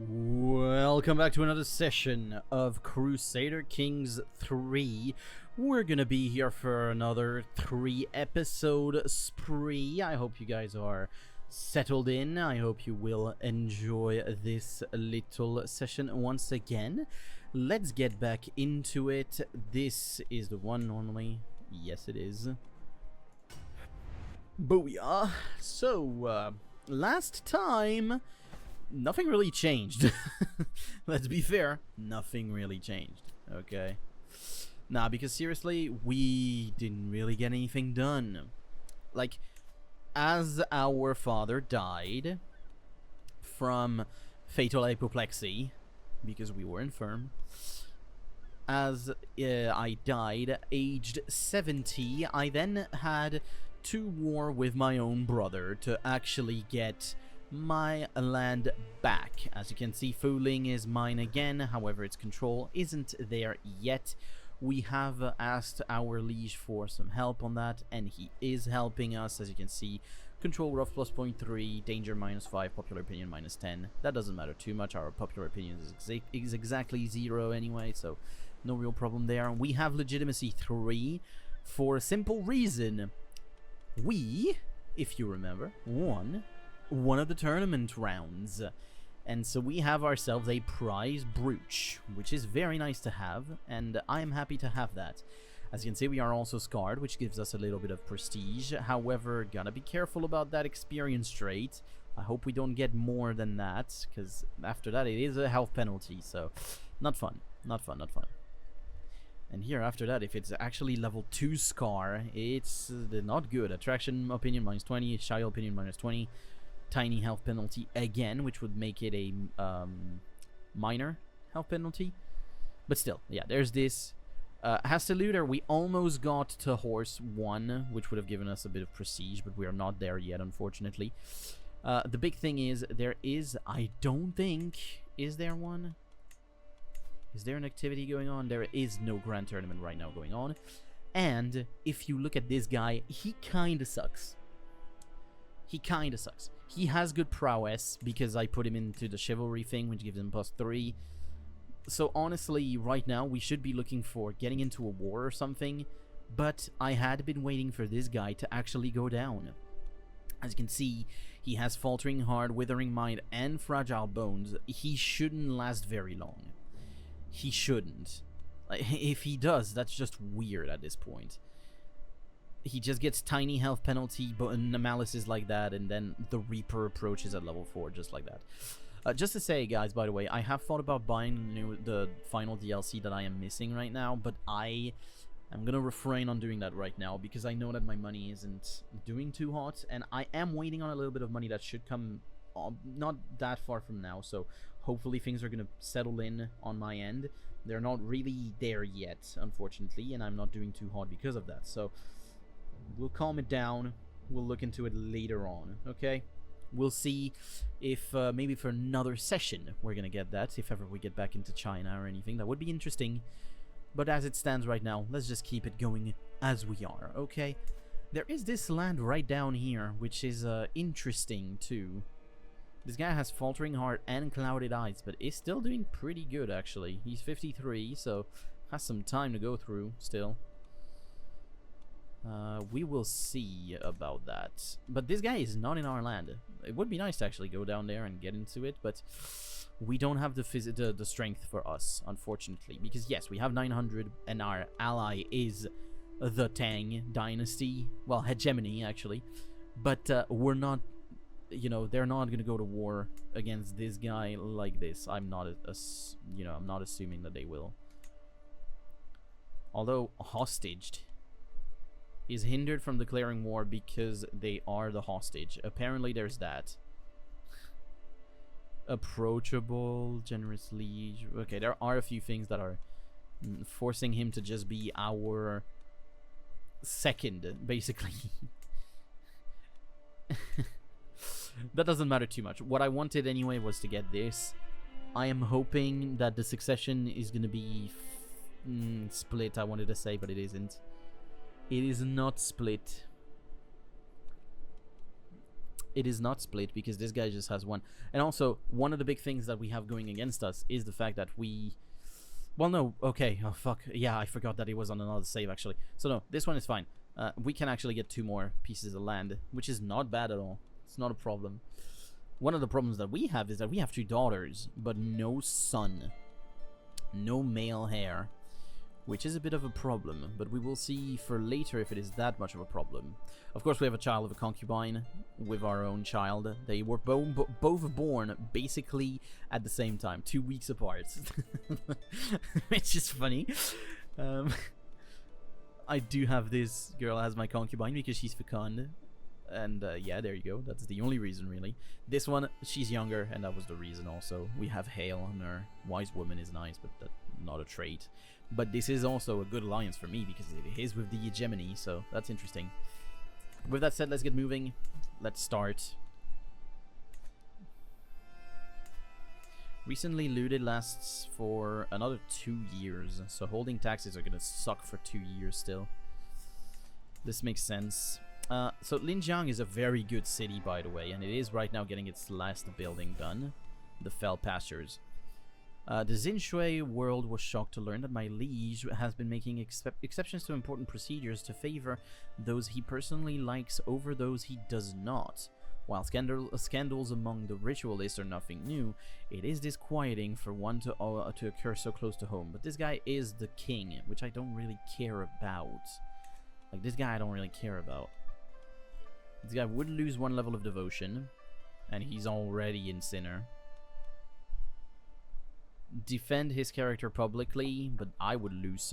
Welcome back to another session of Crusader Kings 3. We're gonna be here for another 3-episode spree. I hope you guys are settled in. I hope you will enjoy this little session once again. Let's get back into it. This is the one normally. Yes, it is. Booyah. So, last time, nothing really changed. Let's be fair, nothing really changed. Okay. Nah, because seriously, we didn't really get anything done. Like, as our father died from fatal apoplexy, because we were infirm, as I died aged 70, I then had to war with my own brother to actually get my land back. As you can see, Fuling is mine again, however its control isn't there yet. We have asked our liege for some help on that, and he is helping us. As you can see, control rough plus 0.3, danger -5, popular opinion -10. That doesn't matter too much, our popular opinion is exactly 0 anyway, so no real problem there. We have legitimacy 3 for a simple reason. We, if you remember, won one of the tournament rounds, and so we have ourselves a prize brooch, which is very nice to have, and I am happy to have that. As you can see, we are also scarred, which gives us a little bit of prestige. However, gotta be careful about that experience trait. I hope we don't get more than that, because after that it is a health penalty, so not fun, not fun, not fun. And here, after that, if it's actually level 2 scar, it's not good. Attraction opinion -20, shy opinion -20, tiny health penalty again, which would make it a minor health penalty. But still, yeah, there's this. Hasteluder, we almost got to horse 1, which would have given us a bit of prestige, but we are not there yet, unfortunately. The big thing is, there is, I don't think, is there one? Is there an activity going on? There is no grand tournament right now going on. And if you look at this guy, he kinda sucks. He kinda sucks. He has good prowess because I put him into the chivalry thing, which gives him +3. So honestly, right now, we should be looking for getting into a war or something. But I had been waiting for this guy to actually go down. As you can see, he has Faltering Heart, Withering Mind, and Fragile Bones. He shouldn't last very long. He shouldn't. Like, if he does, that's just weird at this point. He just gets tiny health penalty, but analysis like that, and then the Reaper approaches at level 4, just like that. Just to say, guys, by the way, I have thought about buying the final DLC that I am missing right now, but I'm gonna refrain on doing that right now, because I know that my money isn't doing too hot, and I am waiting on a little bit of money that should come not that far from now, so hopefully things are gonna settle in on my end. They're not really there yet, unfortunately, and I'm not doing too hard because of that, so we'll calm it down. We'll look into it later on, okay? We'll see if maybe for another session we're gonna get that, if ever we get back into China or anything. That would be interesting. But as it stands right now, let's just keep it going as we are, okay? There is this land right down here, which is interesting too. This guy has Faltering Heart and Clouded Eyes, but is still doing pretty good, actually. He's 53, so has some time to go through still. We will see about that. But this guy is not in our land. It would be nice to actually go down there and get into it, but we don't have the strength for us, unfortunately. Because yes, we have 900, and our ally is the Tang dynasty. Well, hegemony, actually. But we're not, you know, they're not going to go to war against this guy like this. I'm not, you know, I'm not assuming that they will. Although, hostaged is hindered from declaring war because they are the hostage. Apparently there's that. Approachable, generous liege. Okay, there are a few things that are forcing him to just be our second, basically. That doesn't matter too much. What I wanted anyway was to get this. I am hoping that the succession is going to be split, I wanted to say, but it isn't. It is not split. it is not split because this guy just has one. And also, one of the big things that we have going against us is the fact that we... Well, no, okay, oh fuck. Yeah, I forgot that it was on another save, actually. So no, this one is fine. We can actually get 2 more pieces of land, which is not bad at all. It's not a problem. One of the problems that we have is that we have 2 daughters, but no son. No male heir. Which is a bit of a problem, but we will see for later if it is that much of a problem. Of course, we have a child of a concubine with our own child. They were both born basically at the same time, 2 weeks apart. Which is funny. I do have this girl as my concubine because she's fecund. And yeah, there you go. That's the only reason, really. This one, she's younger, and that was the reason also. We have Hale on her. Wise woman is nice, but that's not a trait. But this is also a good alliance for me because it is with the hegemony, so that's interesting. With that said, let's get moving. Let's start. Recently looted lasts for another 2 years, so holding taxes are gonna suck for 2 years still. This makes sense. So Linjiang is a very good city, by the way, and it is right now getting its last building done. The Fell Pastures. The Zinshui world was shocked to learn that my liege has been making exceptions to important procedures to favor those he personally likes over those he does not. While scandals among the ritualists are nothing new, it is disquieting for one to occur so close to home. But this guy is the king, which I don't really care about. Like, this guy I don't really care about. This guy would lose 1 level of devotion, and he's already in Sinner. Defend his character publicly, but I would lose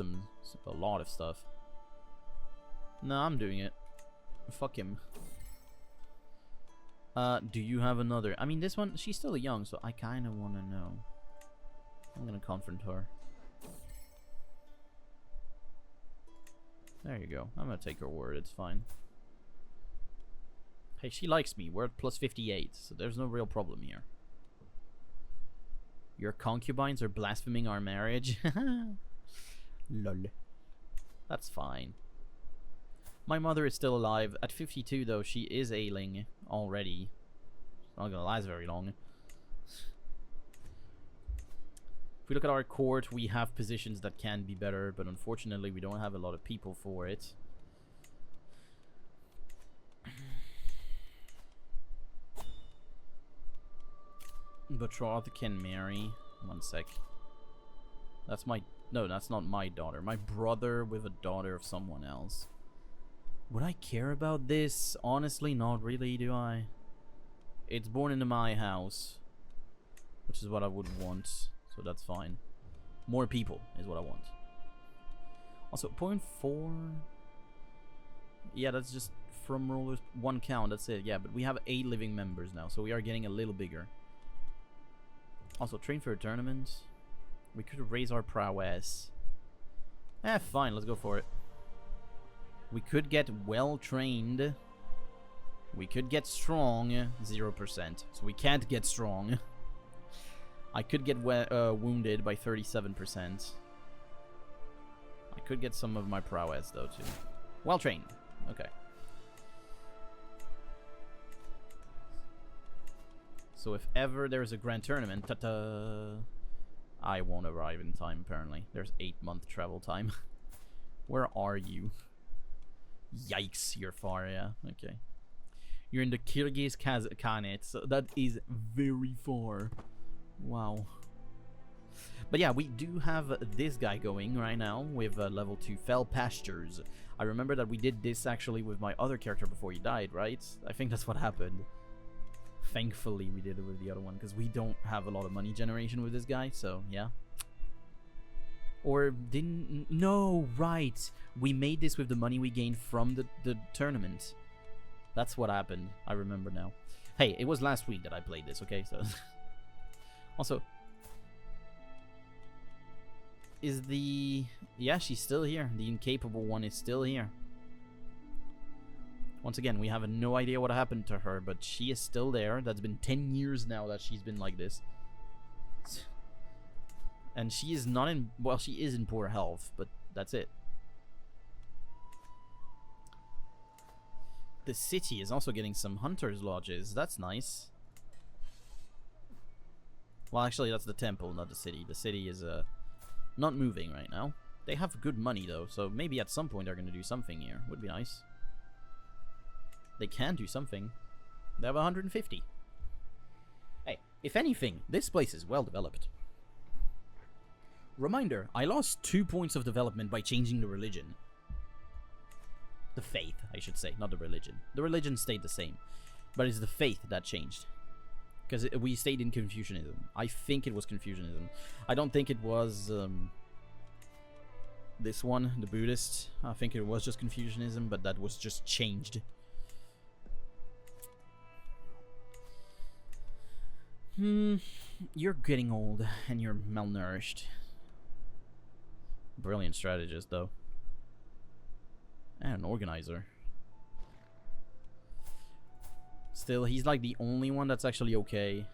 a lot of stuff. No, I'm doing it. Fuck him. Do you have another? I mean, this one, she's still young, so I kind of want to know. I'm gonna confront her. There you go. I'm gonna take her word, it's fine. Hey, she likes me. We're at plus 58, so there's no real problem here. Your concubines are blaspheming our marriage? Lol. That's fine. My mother is still alive. At 52, though, she is ailing already. It's not gonna last very long. If we look at our court, we have positions that can be better, but unfortunately we don't have a lot of people for it. Betrothed can marry. 1 sec. That's my... No, that's not my daughter. My brother with a daughter of someone else. Would I care about this? Honestly, not really, do I? It's born into my house, which is what I would want, so that's fine. More people is what I want. Also, 0.4... Yeah, that's just from rollers 1 count, that's it. Yeah, but we have 8 living members now, so we are getting a little bigger. Also, train for a tournament. We could raise our prowess. Fine, let's go for it. We could get well trained. We could get strong. 0%. So we can't get strong. I could get wounded by 37%. I could get some of my prowess though too. Well trained. Okay. So if ever there's a grand tournament, I won't arrive in time apparently. There's 8-month travel time. Where are you? Yikes, you're far, yeah. Okay. You're in the Kyrgyz Khanate, so that is very far. Wow. But yeah, we do have this guy going right now with level 2 Fell Pastures. I remember that we did this actually with my other character before he died, right? I think that's what happened. Thankfully, we did it with the other one, because we don't have a lot of money generation with this guy, so yeah. Or didn't... No, right. We made this with the money we gained from the tournament. That's what happened. I remember now. Hey, it was last week that I played this, okay? So also, is the... Yeah, she's still here. The incapable one is still here. Once again, we have no idea what happened to her, but she is still there. That's been 10 years now that she's been like this. And she is not in... Well, she is in poor health, but that's it. The city is also getting some hunters' lodges. That's nice. Well, actually, that's the temple, not the city. The city is not moving right now. They have good money, though, so maybe at some point they're going to do something here. Would be nice. They can do something. They have 150. Hey, if anything, this place is well developed. Reminder, I lost 2 points of development by changing the religion. The faith, I should say, not the religion. The religion stayed the same, but it's the faith that changed. Because we stayed in Confucianism. I think it was Confucianism. I don't think it was this one, the Buddhist. I think it was just Confucianism, but that was just changed. You're getting old, and you're malnourished. Brilliant strategist, though. And an organizer. Still, he's like the only one that's actually okay.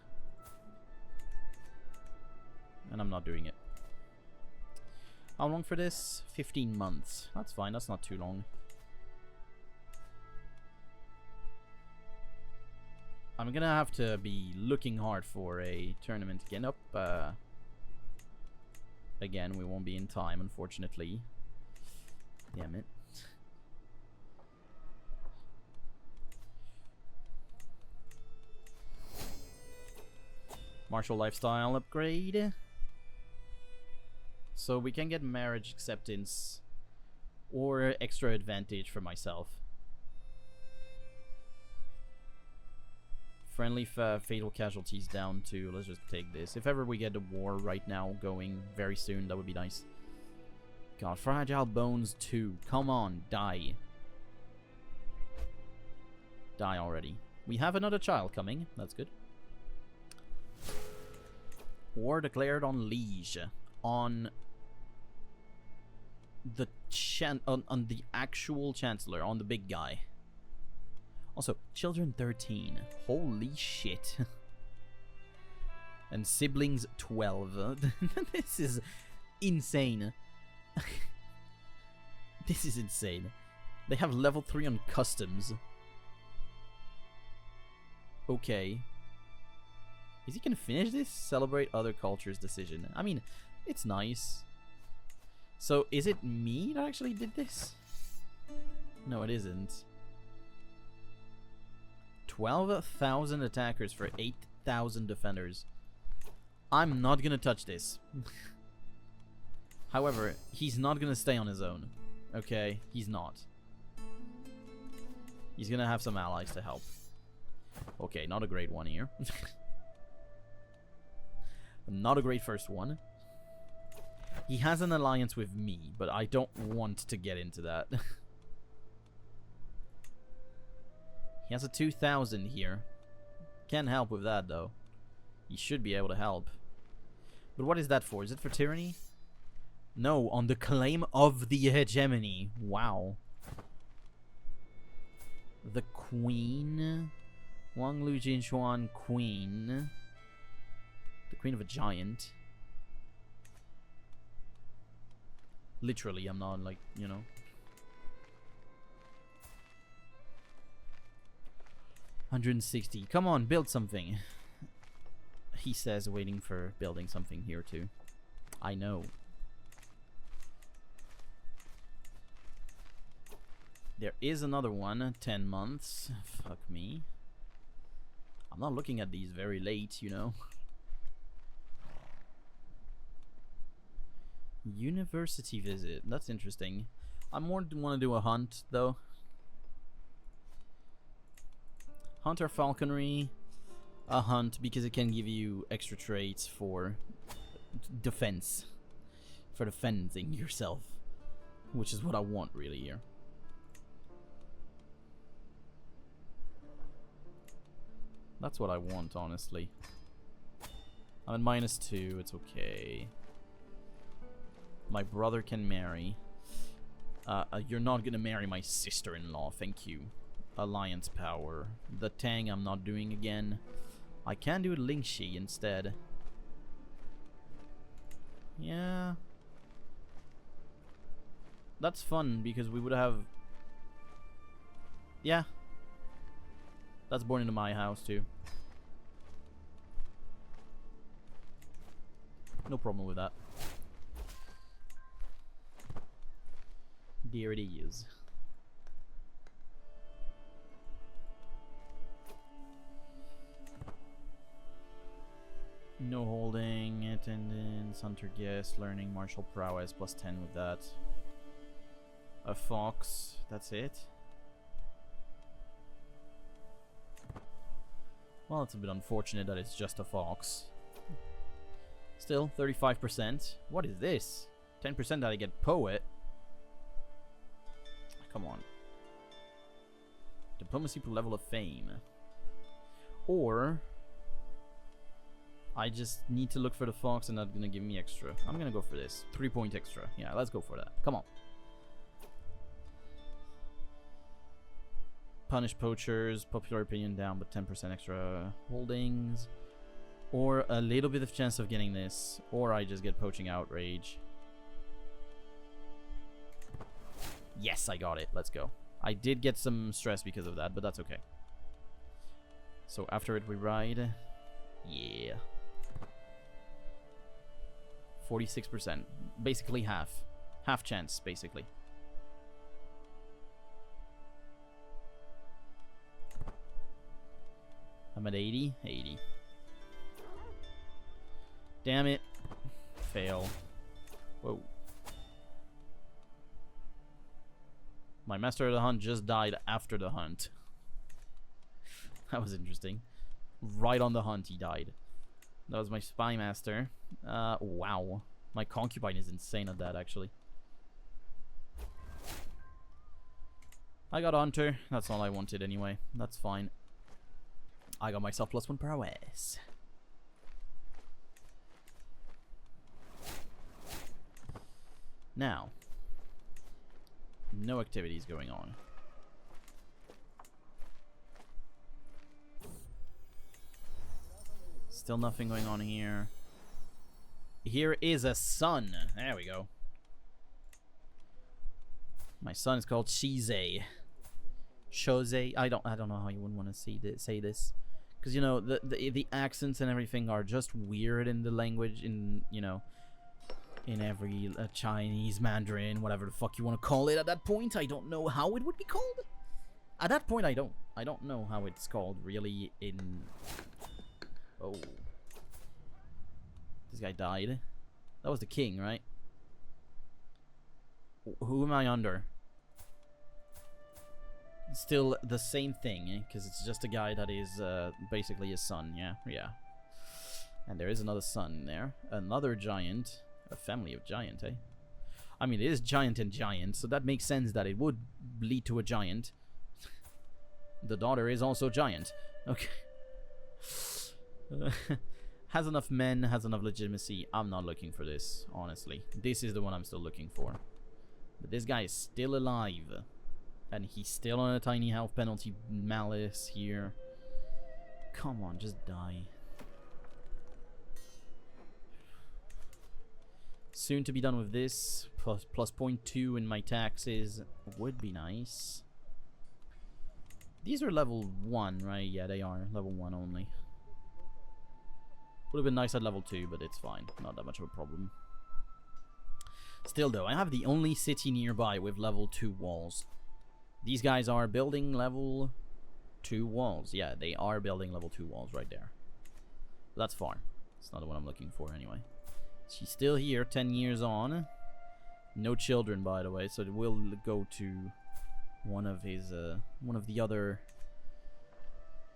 And I'm not doing it. How long for this? 15 months. That's fine, that's not too long. I'm gonna have to be looking hard for a tournament again. Again, we won't be in time, unfortunately. Damn it. Martial lifestyle upgrade. So we can get marriage acceptance or extra advantage for myself. Friendly fatal casualties down to, let's just take this. If ever we get a war right now going very soon, that would be nice. God, fragile bones 2. Come on, die. Die already. We have another child coming. That's good. War declared on Liege. On the on the actual chancellor, on the big guy. Also, children 13. Holy shit. And siblings 12. This is insane. This is insane. They have level 3 on customs. Okay. Is he gonna finish this? Celebrate other cultures' decision. I mean, it's nice. So, is it me that actually did this? No, it isn't. 12,000 attackers for 8,000 defenders. I'm not gonna touch this. However, he's not gonna stay on his own. Okay? He's not. He's gonna have some allies to help. Okay, not a great one here. Not a great first one. He has an alliance with me, but I don't want to get into that. He has a 2,000 here. Can't help with that, though. He should be able to help. But what is that for? Is it for tyranny? No, on the claim of the hegemony. Wow. The Queen. Wang Lu Jinchuan Queen. The Queen of a Giant. Literally, I'm not like, you know. $160. Come on, build something. He says, waiting for building something here too. I know. There is another one. 10 months. Fuck me. I'm not looking at these very late, you know. University visit. That's interesting. I more want to do a hunt, though. Hunter falconry. A hunt, because it can give you extra traits for defense. For defending yourself. Which is what I want, really, here. That's what I want, honestly. I'm at -2. It's okay. My brother can marry. You're not gonna marry my sister-in-law, thank you. Alliance power. The Tang I'm not doing again. I can do Lingxi instead. Yeah. That's fun because we would have... Yeah. That's born into my house too. No problem with that. There it is. No holding, attendance, hunter guest, learning, martial prowess, plus 10 with that. A fox, that's it. Well, it's a bit unfortunate that it's just a fox. Still, 35%. What is this? 10% that I get poet. Come on. Diplomacy per level of fame. Or I just need to look for the fox and that's gonna give me extra. I'm gonna go for this. 3 point extra. Yeah, let's go for that. Come on. Punish poachers, popular opinion down, but 10% extra holdings. Or a little bit of chance of getting this. Or I just get poaching outrage. Yes, I got it. Let's go. I did get some stress because of that, but that's okay. So after it we ride. Yeah. 46%. Basically half. Half chance, basically. I'm at 80. 80. Damn it. Fail. Whoa. My master of the hunt just died after the hunt. That was interesting. Right on the hunt he died. That was my spy master. Wow. My concubine is insane at that, actually. I got hunter. That's all I wanted anyway. That's fine. I got myself +1 prowess. Now, no activities going on. Still nothing going on here. Here is a son. There we go. My son is called Shizei. Shozei. I don't know how you wouldn't want to say this. Because, you know, the accents and everything are just weird in the language, in, you know, in every Chinese, Mandarin, whatever the fuck you want to call it at that point. I don't know how it would be called. At that point, I don't know how it's called, really, in... Oh. This guy died. That was the king, right? Who am I under? Still the same thing, because it's just a guy that is basically his son, yeah? Yeah. And there is another son there. Another giant. A family of giant, eh? I mean, it is giant and giant, so that makes sense that it would lead to a giant. The daughter is also giant. Okay. Has enough men, has enough legitimacy. I'm not looking for this, honestly. This is the one I'm still looking for. But this guy is still alive. And he's still on a tiny health penalty malice here. Come on, just die. Soon to be done with this. Plus 0.2 in my taxes would be nice. These are level 1, right? Yeah, they are. Level 1 only. Would have been nice at level 2, but it's fine. Not that much of a problem. Still, though, I have the only city nearby with level 2 walls. These guys are building level 2 walls. Yeah, they are building level 2 walls right there. But that's far. It's not the one I'm looking for anyway. She's still here, 10 years on. No children, by the way, so it will go to one of his, one of the other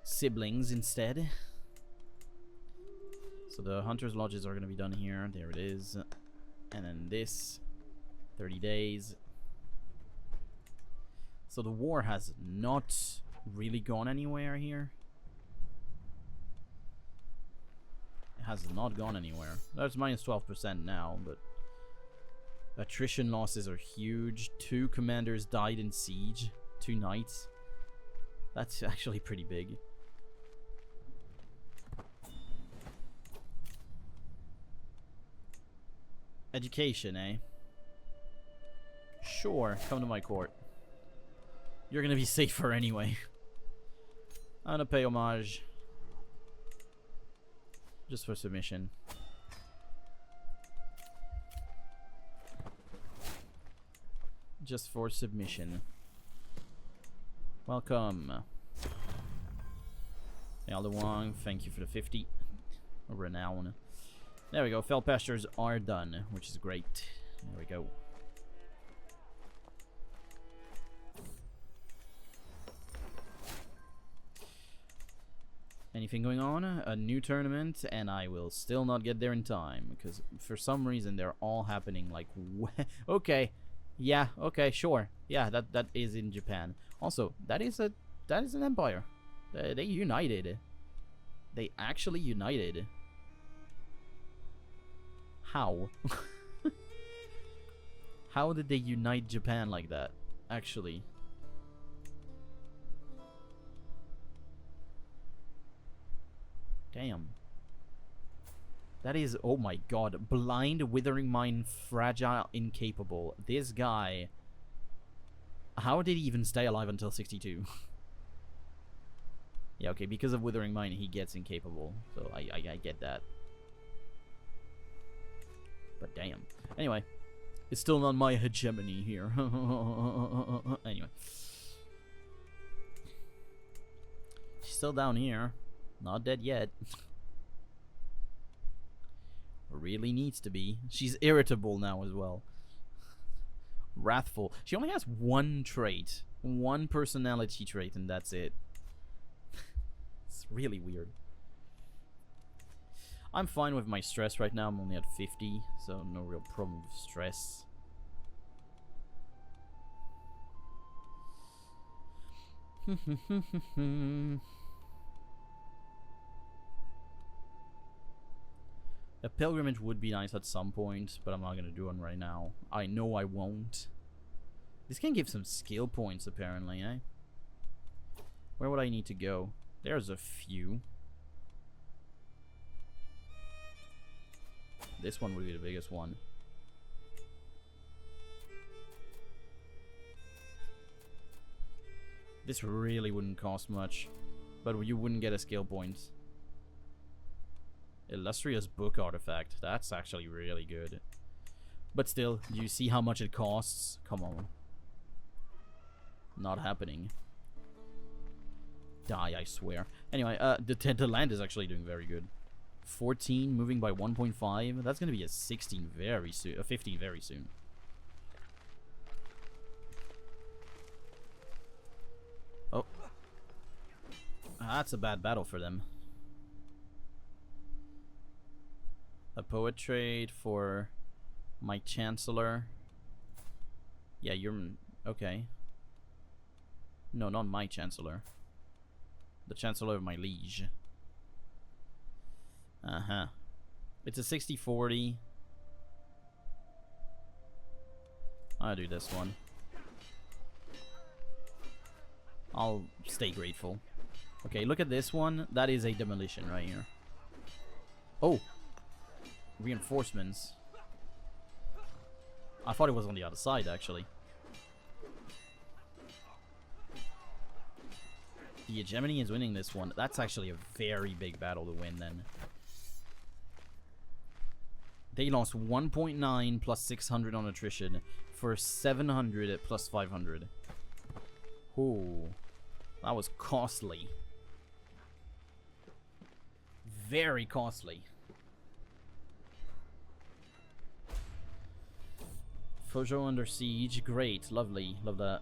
siblings instead. So the hunter's lodges are going to be done here. There it is. And then this, 30 days. So the war has not really gone anywhere here. It has not gone anywhere. That's minus 12% now, but attrition losses are huge. 2 commanders died in siege. 2 knights. That's actually pretty big. Education, eh? Sure, come to my court. You're gonna be safer anyway. I'm gonna pay homage. Just for submission. Just for submission. Welcome. Elder Wong, thank you for the 50. Renown. There we go. Fell pastures are done, which is great. There we go. Anything going on? A new tournament, and I will still not get there in time because for some reason they're all happening like. Okay, yeah, okay, sure, yeah, that is in Japan. Also, that is an empire. They united. They actually united. How? How did they unite Japan like that? Actually. Damn. That is, oh my god. Blind, withering mind, fragile, incapable. This guy. How did he even stay alive until 62? Yeah, okay, because of withering mind, he gets incapable. So I get that. But damn. Anyway. It's still not my hegemony here. Anyway. She's still down here. Not dead yet. Really needs to be. She's irritable now as well. Wrathful. She only has one trait. One personality trait, and that's it. It's really weird. I'm fine with my stress right now. I'm only at 50, so no real problem with stress. A pilgrimage would be nice at some point, but I'm not gonna do one right now. I know I won't. This can give some skill points, apparently, eh? Where would I need to go? There's a few. This one would be the biggest one. This really wouldn't cost much, but you wouldn't get a skill point. Illustrious book artifact. That's actually really good. But still, do you see how much it costs? Come on. Not happening. Die, I swear. Anyway, the land is actually doing very good. 14, moving by 1.5. That's going to be a 16 very soon. A 15 very soon. Oh. That's a bad battle for them. A poet trade for my chancellor. Yeah, you're... Okay. No, not my chancellor. The chancellor of my liege. Uh-huh. It's a 60-40. I'll do this one. I'll stay grateful. Okay, look at this one. That is a demolition right here. Oh! Reinforcements. I thought it was on the other side, actually. The hegemony is winning this one. That's actually a very big battle to win, then. They lost 1.9 plus 600 on attrition for 700 plus 500. Ooh. That was costly. Very costly. Fojo under siege. Great. Lovely. Love that.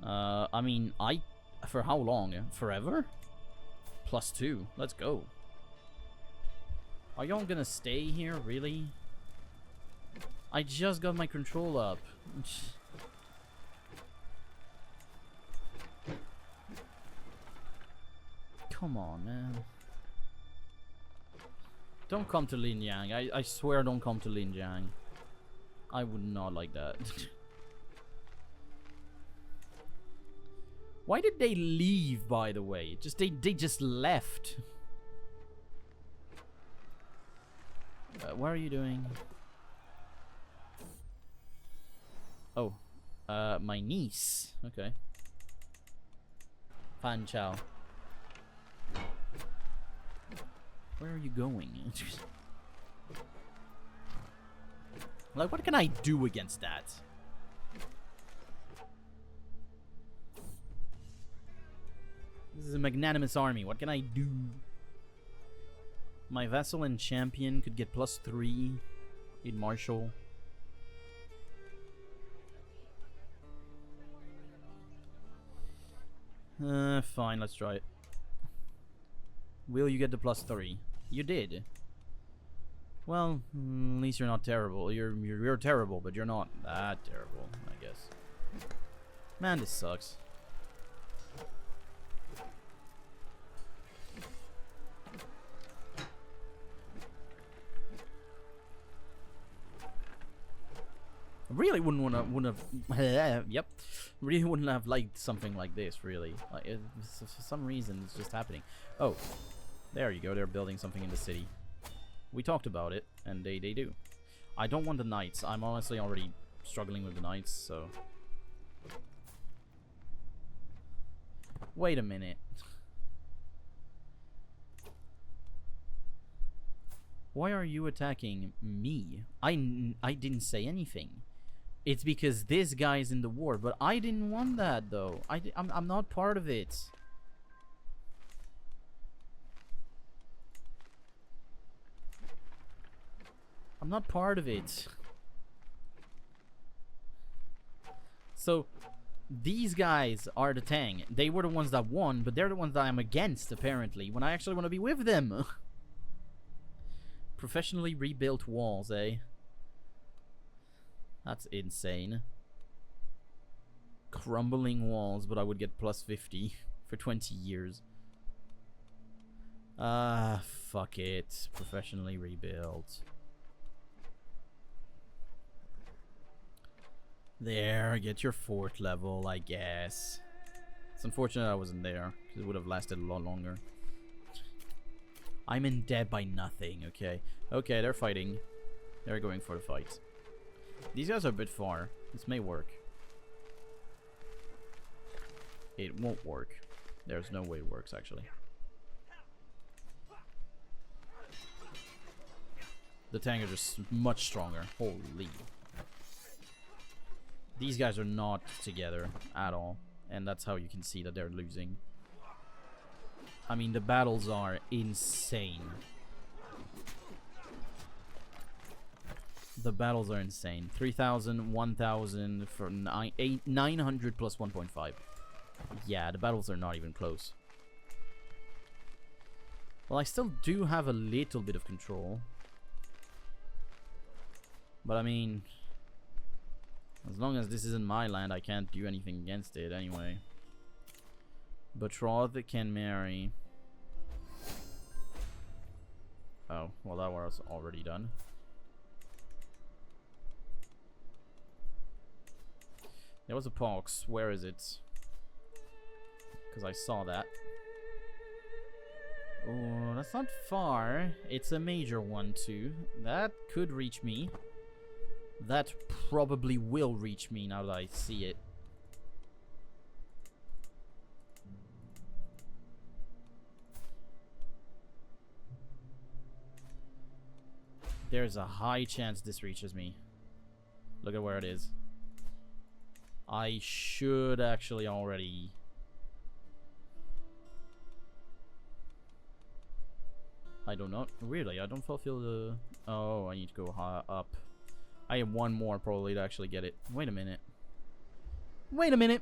I mean, for how long? Forever? +2. Let's go. Are y'all gonna stay here? Really? I just got my control up. Come on, man. Don't come to Linyang. I swear don't come to Linyang. I would not like that. Why did they leave, by the way? They just left. What are you doing? Oh. My niece. Okay. Fan Chao. Where are you going? Like, what can I do against that? This is a magnanimous army. What can I do? My vassal and champion could get +3 in martial. Fine, let's try it. Will you get the +3? You did. Well, at least you're not terrible. You're terrible, but you're not that terrible, I guess. Man, this sucks. Really wouldn't have yep. Really wouldn't have liked something like this, really. Like for some reason it's just happening. Oh. There you go, they're building something in the city. We talked about it, and they do. I don't want the knights. I'm honestly already struggling with the knights, so... Wait a minute. Why are you attacking me? I didn't say anything. It's because this guy's in the war, but I didn't want that, though. I'm not part of it. I'm not part of it. So, these guys are the Tang. They were the ones that won, but they're the ones that I'm against, apparently, when I actually want to be with them. Professionally rebuilt walls, eh? That's insane. Crumbling walls, but I would get +50 for 20 years. Fuck it. Professionally rebuilt. There, get your 4th level, I guess. It's unfortunate I wasn't there, because it would have lasted a lot longer. I'm in debt by nothing, okay? Okay, they're fighting. They're going for the fight. These guys are a bit far. This may work. It won't work. There's no way it works, actually. The Tang are just much stronger. Holy. These guys are not together at all. And that's how you can see that they're losing. I mean, the battles are insane. The battles are insane. 3,000, 1,000 for 900 plus 1.5. Yeah, the battles are not even close. Well, I still do have a little bit of control. But I mean, as long as this isn't my land, I can't do anything against it anyway. Betrothed can marry. Oh, well, that was already done. There was a pox. Where is it? Because I saw that. Oh, that's not far. It's a major one, too. That could reach me. That probably will reach me now that I see it. There's a high chance this reaches me. Look at where it is. I should actually already... I don't know. Weirdly, I don't feel the... Oh, I need to go up. I have one more probably to actually get it. Wait a minute. Wait a minute!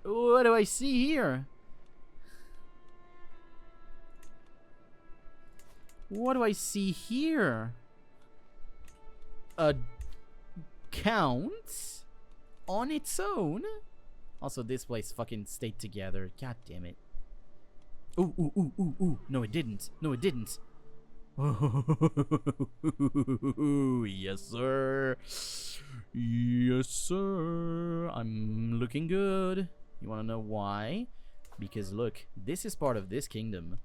What do I see here? What do I see here? A count on its own? Also, this place fucking stayed together. God damn it. Ooh, ooh, ooh, ooh, ooh. No, it didn't. No, it didn't. Yes, sir. Yes, sir. I'm looking good. You want to know why? Because look, this is part of this kingdom.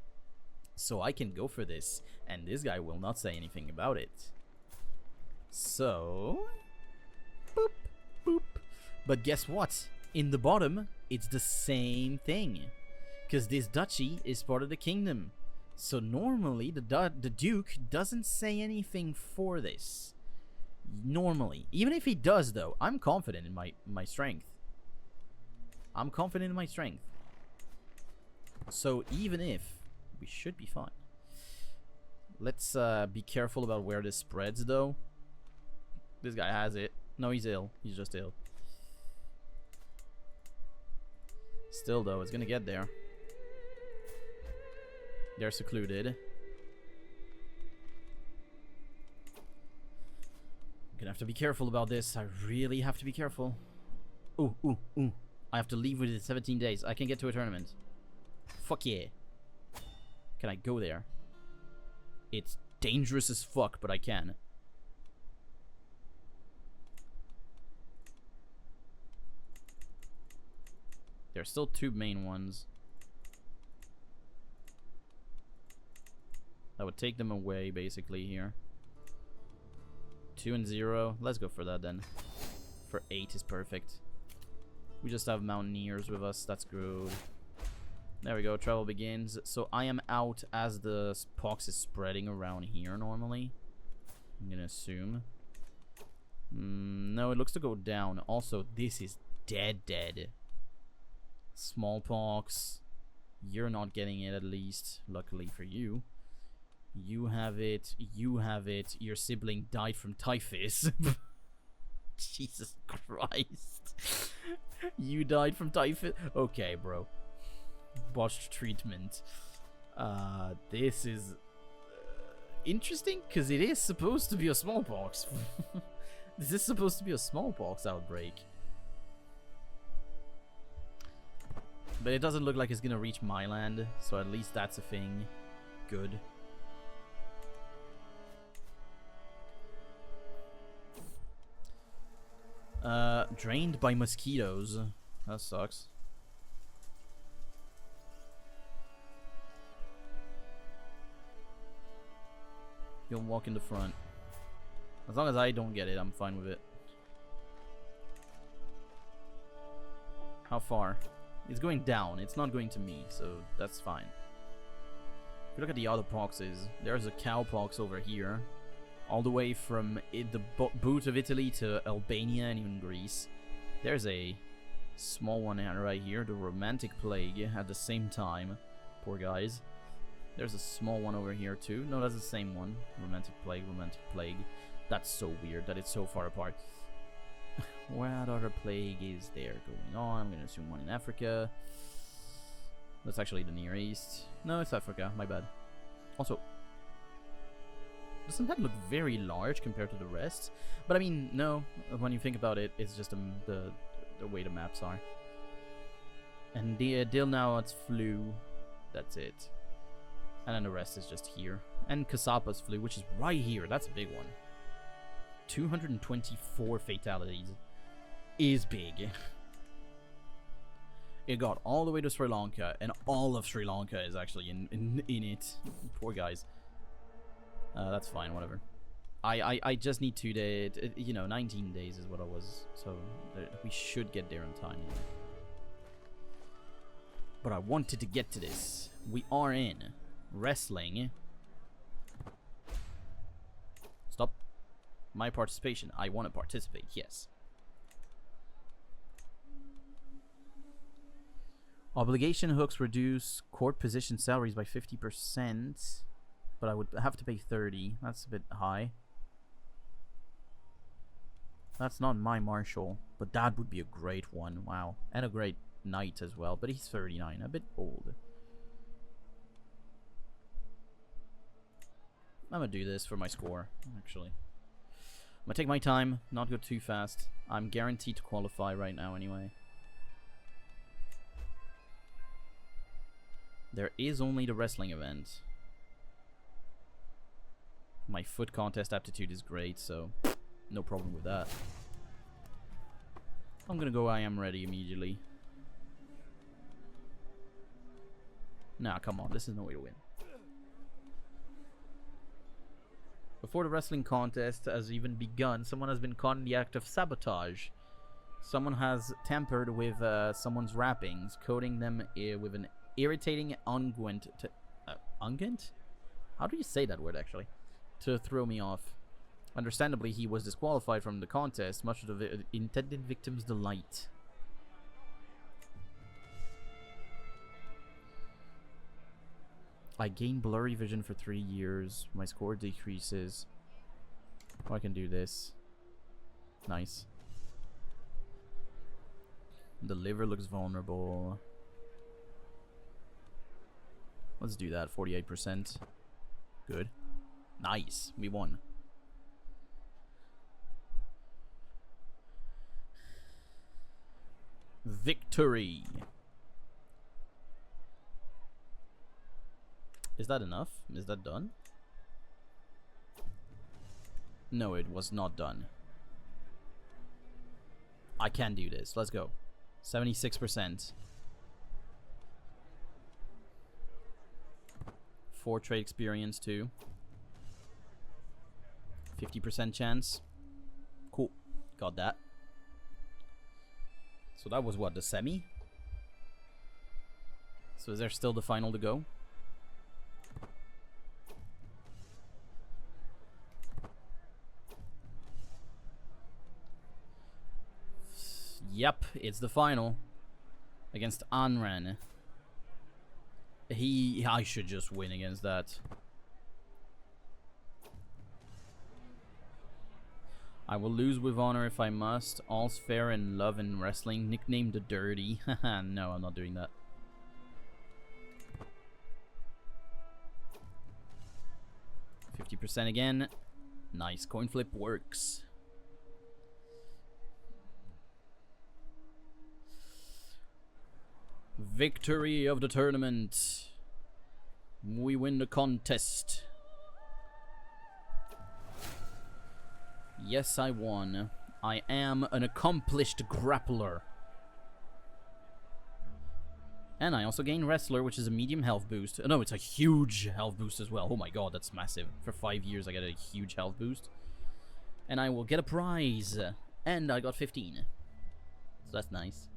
So I can go for this, and this guy will not say anything about it. So, boop, boop. But guess what? In the bottom, it's the same thing. Because this duchy is part of the kingdom. So normally the Duke doesn't say anything for this. Normally. Even if he does, though, I'm confident in my strength. I'm confident in my strength. So even if, we should be fine. Let's be careful about where this spreads, though. This guy has it. No, he's ill. He's just ill. Still, though, it's gonna get there. They're secluded. I'm gonna have to be careful about this. I really have to be careful. Ooh, ooh, ooh. I have to leave within 17 days. I can get to a tournament. Fuck yeah. Can I go there? It's dangerous as fuck, but I can. There are still two main ones. That would take them away, basically, here. 2 and 0. Let's go for that, then. For 8 is perfect. We just have Mountaineers with us. That's good. There we go. Travel begins. So I am out as the pox is spreading around here, normally. I'm gonna assume. No, it looks to go down. Also, this is dead. Smallpox. You're not getting it, at least. Luckily for you. You have it. You have it. Your sibling died from typhus. Jesus Christ. You died from typhus? Okay, bro. Botched treatment. This is interesting, because it is supposed to be a smallpox. This is supposed to be a smallpox outbreak. But it doesn't look like it's gonna reach my land, so at least that's a thing. Good. Drained by mosquitoes. That sucks. You'll walk in the front. As long as I don't get it, I'm fine with it. How far? It's going down. It's not going to me, so that's fine. If you look at the other poxes, there's a cowpox over here. All the way from the boot of Italy to Albania and even Greece. There's a small one right here, the romantic plague, at the same time. Poor guys. There's a small one over here too. No, that's the same one. Romantic plague, romantic plague. That's so weird that it's so far apart. What other plague is there going on? I'm going to assume one in Africa. That's actually the Near East. No, it's Africa. My bad. Also, doesn't that look very large compared to the rest? But I mean, no. When you think about it, it's just the way the maps are. And Dil now it's flu. That's it. And then the rest is just here. And Kasapa's flu, which is right here. That's a big one. 224 fatalities is big. It got all the way to Sri Lanka, and all of Sri Lanka is actually in it. Poor guys. That's fine, whatever. I just need 2 days, you know, 19 days is what I was, so we should get there in time. But I wanted to get to this. We are in wrestling. Stop. My participation. I want to participate, yes. Obligation hooks reduce court position salaries by 50%. But I would have to pay 30. That's a bit high. That's not my marshal, but that would be a great one. Wow. And a great knight as well, but he's 39, a bit old. I'm gonna do this for my score, actually. I'm gonna take my time, not go too fast. I'm guaranteed to qualify right now anyway. There is only the wrestling event. My foot contest aptitude is great, so no problem with that. I'm gonna go I am ready immediately. Nah, come on, this is no way to win. Before the wrestling contest has even begun, someone has been caught in the act of sabotage. Someone has tampered with someone's wrappings, coating them with an irritating unguent to... unguent? How do you say that word, actually? To throw me off. Understandably, he was disqualified from the contest, much to the intended victim's delight. I gain blurry vision for 3 years. My score decreases. Oh, I can do this. Nice. The liver looks vulnerable. Let's do that. 48%. Good. Nice. We won. Victory. Is that enough? Is that done? No, it was not done. I can do this. Let's go. 76%. 4 trade experience too. 50% chance. Cool. Got that. So that was what, the semi? So is there still the final to go? Yep, it's the final. Against Anran. I should just win against that. I will lose with honor if I must. All's fair in love and wrestling. Nicknamed the Dirty. Haha, no, I'm not doing that. %50 again. Nice. Coin flip works. Victory of the tournament. We win the contest. Yes, I won. I am an accomplished grappler. And I also gain Wrestler, which is a medium health boost. Oh, no, it's a huge health boost as well. Oh my god, that's massive. For 5 years, I get a huge health boost. And I will get a prize. And I got 15. So that's nice.